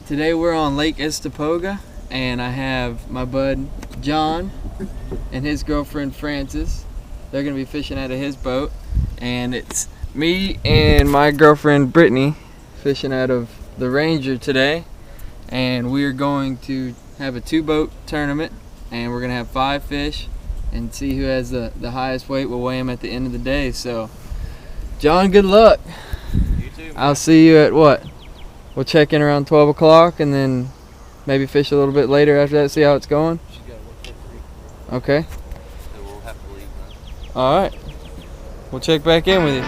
Today we're on Lake Istakpoga, and I have my bud John and his girlfriend Frances. They're gonna be fishing out of his boat, and it's me and my girlfriend Brittany fishing out of the Ranger today. And we're going to have a 2-boat tournament, and we're gonna have 5 fish and see who has the highest weight. We'll weigh them at the end of the day. So John, good luck. You too, man. I'll see you at what? We'll check in around 12 o'clock and then maybe fish a little bit later after that, see how it's going. She's got to work at 3. Okay. So we'll have to leave now. All right. We'll check back in with you.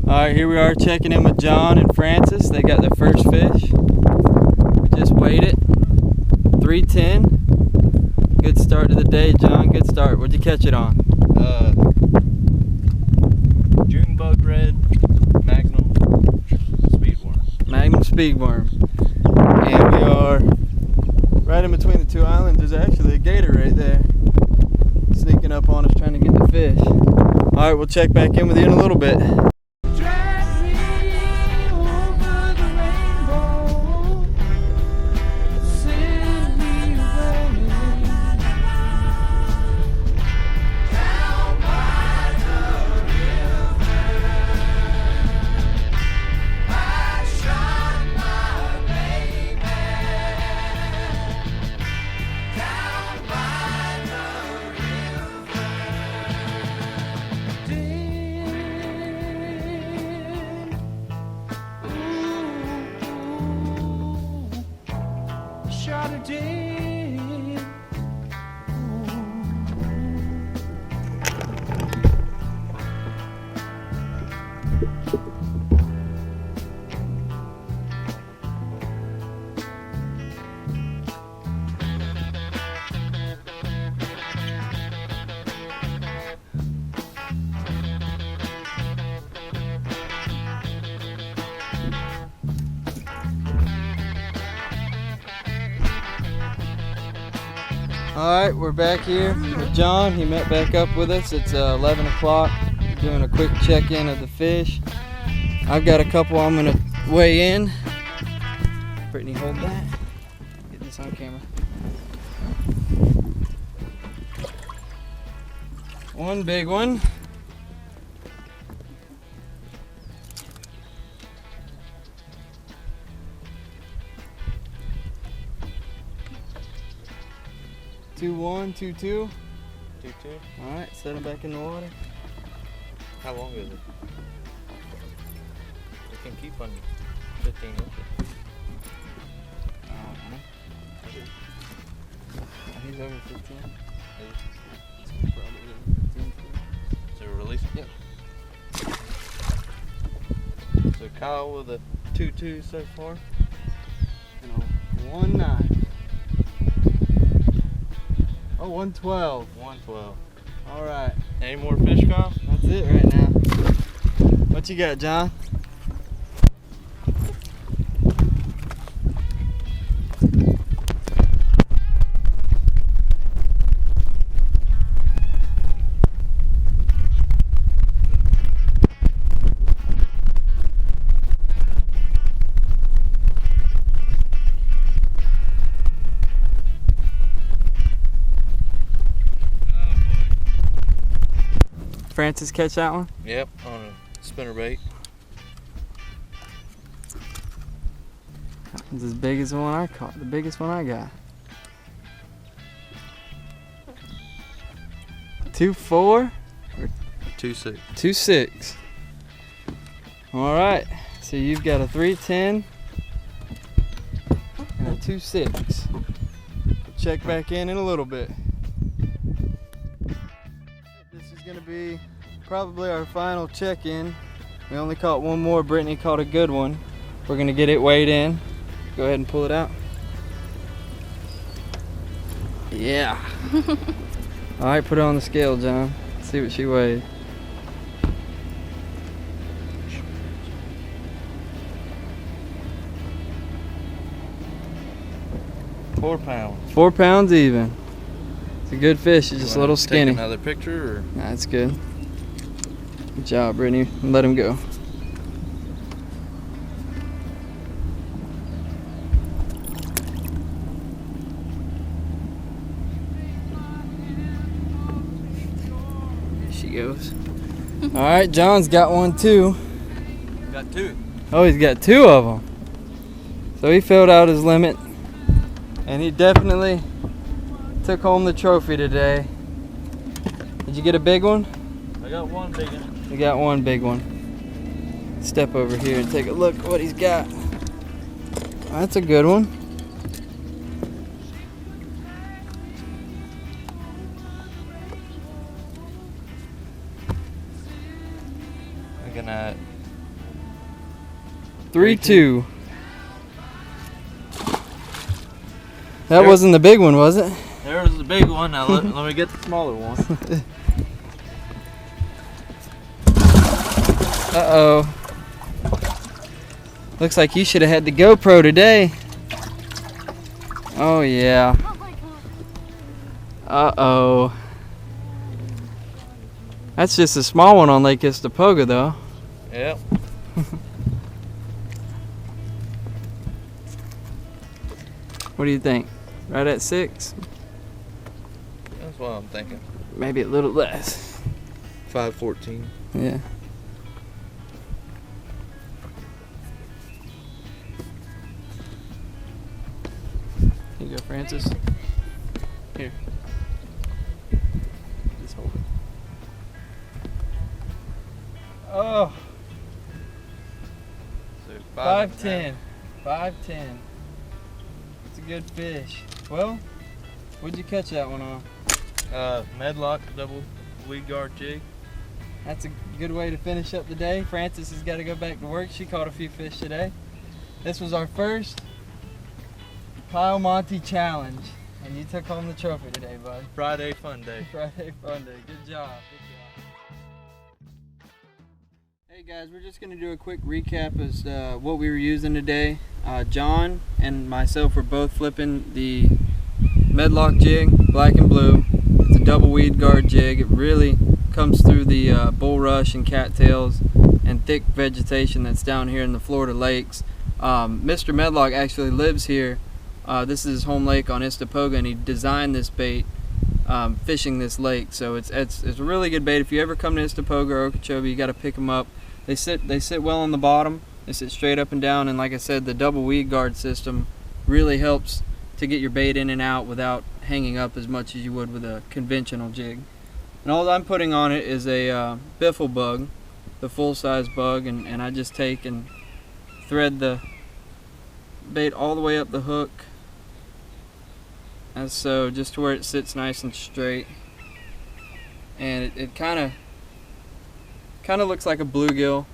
Alright, here we are checking in with John and Frances. They got their first fish. We just weighed it. 310. Good start to the day, John. Good start. What'd you catch it on? June bug red, Magnum speedworm. Magnum speedworm. And we are right in between the 2 islands. There's actually a gator right there sneaking up on us trying to get the fish. Alright, we'll check back in with you in a little bit. Alright, we're back here with John. He met back up with us. It's 11 o'clock. Doing a quick check-in of the fish. I've got a couple I'm going to weigh in. Brittany, hold that. Get this on camera. One big one. Two one, 2-2. 2-2. All right, set them back in the water. How long is it? It can keep on 15 inches. He's over 15. Is it release? Yep. So Kyle with a 2-2 so far. And a 1-9. Oh, 112. 112. All right. Any more fish, Kyle? That's it right now. What you got, John? Frances catch that one? Yep, on a spinnerbait. It's as big as the one I caught, the biggest one I got. 2.4 or 2.6. 2.6. All right, so you've got a 310 and a 2.6. Check back in a little bit. This is gonna be probably our final check-in. We only caught one more. Brittany caught a good one. We're gonna get it weighed in. Go ahead and pull it out. Yeah. All right, put it on the scale, John. See what she weighed. £4. 4 pounds even. It's a good fish. It's just a little skinny. Take another picture, or? Nah, that's good. Good job, Brittany. Let him go. There she goes. All right, John's got one too. Got 2. Oh, he's got 2 of them. So he filled out his limit, and he definitely took home the trophy today. Did you get a big one? I got one big one. We got one big one. Step over here and take a look at what he's got. That's a good one. Looking at 3.2. That wasn't the big one, was it? There was the big one. Now let me get the smaller one. Uh-oh. Looks like you should have had the GoPro today. Oh, yeah. Uh-oh. That's just a small one on Lake Istakpoga, though. Yep. What do you think? Right at 6? That's what I'm thinking. Maybe a little less. 5.14. Yeah. Here you go, Francis. Here. Just hold it. Oh, So 5.10. 5.10. It's a good fish. Well, what'd you catch that one on? Medlock double weed guard jig. That's a good way to finish up the day. Francis has got to go back to work. She caught a few fish today. This was our first Kyle Monty challenge, and you took home the trophy today, bud. Friday fun day. Friday fun day. Good job. Good job. Hey guys, we're just gonna do a quick recap as what we were using today. John and myself were both flipping the Medlock jig, black and blue. It's a double weed guard jig. It really comes through the bulrush and cattails and thick vegetation that's down here in the Florida lakes. Mr. Medlock actually lives here. This is his home lake on Istokpoga, and he designed this bait fishing this lake. So it's a really good bait. If you ever come to Istokpoga or Okeechobee, you got to pick them up. They sit well on the bottom. They sit straight up and down, and like I said, the double weed guard system really helps to get your bait in and out without hanging up as much as you would with a conventional jig. And all I'm putting on it is a biffle bug, the full-size bug, and I just take and thread the bait all the way up the hook, as so, just to where it sits nice and straight. And it kind of looks like a bluegill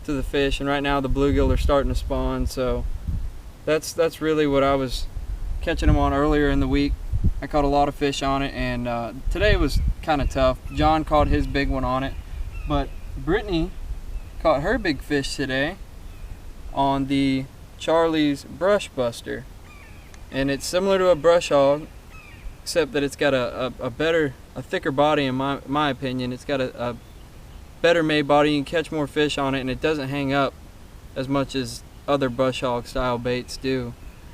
to the fish, and right now the bluegill are starting to spawn. So that's really what I was catching them on earlier in the week. I caught a lot of fish on it, and today was kind of tough. John caught his big one on it, but Brittany caught her big fish today on the Charlie's Brush Buster, and it's similar to a brush hog, except that it's got a thicker body. In my opinion, it's got a better made body. You can catch more fish on it, and it doesn't hang up as much as other brush hog style baits do.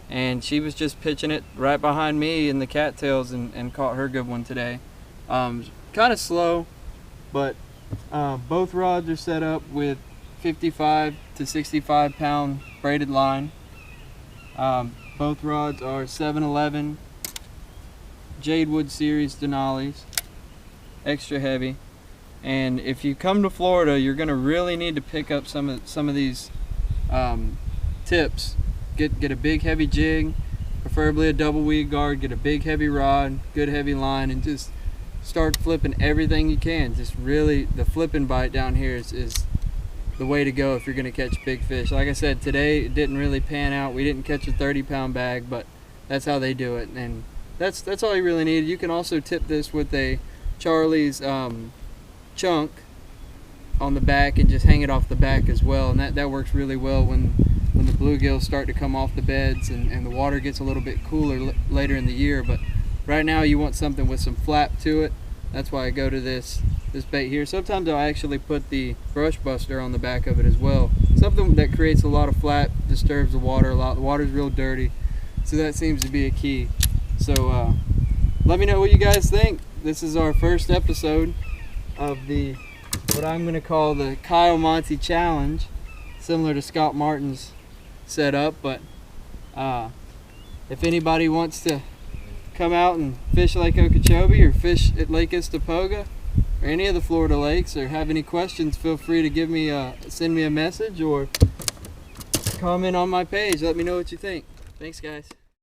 And she was just pitching it right behind me in the cattails and caught her good one today. Kind of slow, but both rods are set up with 55 to 65 pound braided line. Both rods are 711 Jadewood series Denali's, extra heavy. And if you come to Florida, you're gonna really need to pick up some of these tips. Get a big heavy jig, preferably a double weed guard. Get a big heavy rod, good heavy line, and just start flipping everything you can. Just really, the flipping bite down here is the way to go if you're gonna catch big fish. Like I said, today it didn't really pan out. We didn't catch a 30-pound bag, but that's how they do it, and that's all you really need. You can also tip this with a Charlie's chunk on the back and just hang it off the back as well, and that works really well when the bluegills start to come off the beds and the water gets a little bit cooler later in the year. But right now you want something with some flap to it. That's why I go to this bait here. Sometimes I'll actually put the brush buster on the back of it as well. Something that creates a lot of flap, disturbs the water a lot. The water's real dirty, so that seems to be a key. So let me know what you guys think. This is our first episode of what I'm going to call the Kyle Monty Challenge, similar to Scott Martin's setup. But if anybody wants to come out and fish Lake Okeechobee or fish at Lake Istokpoga or any of the Florida lakes, or have any questions, feel free to send me a message or comment on my page. Let me know what you think. Thanks, guys.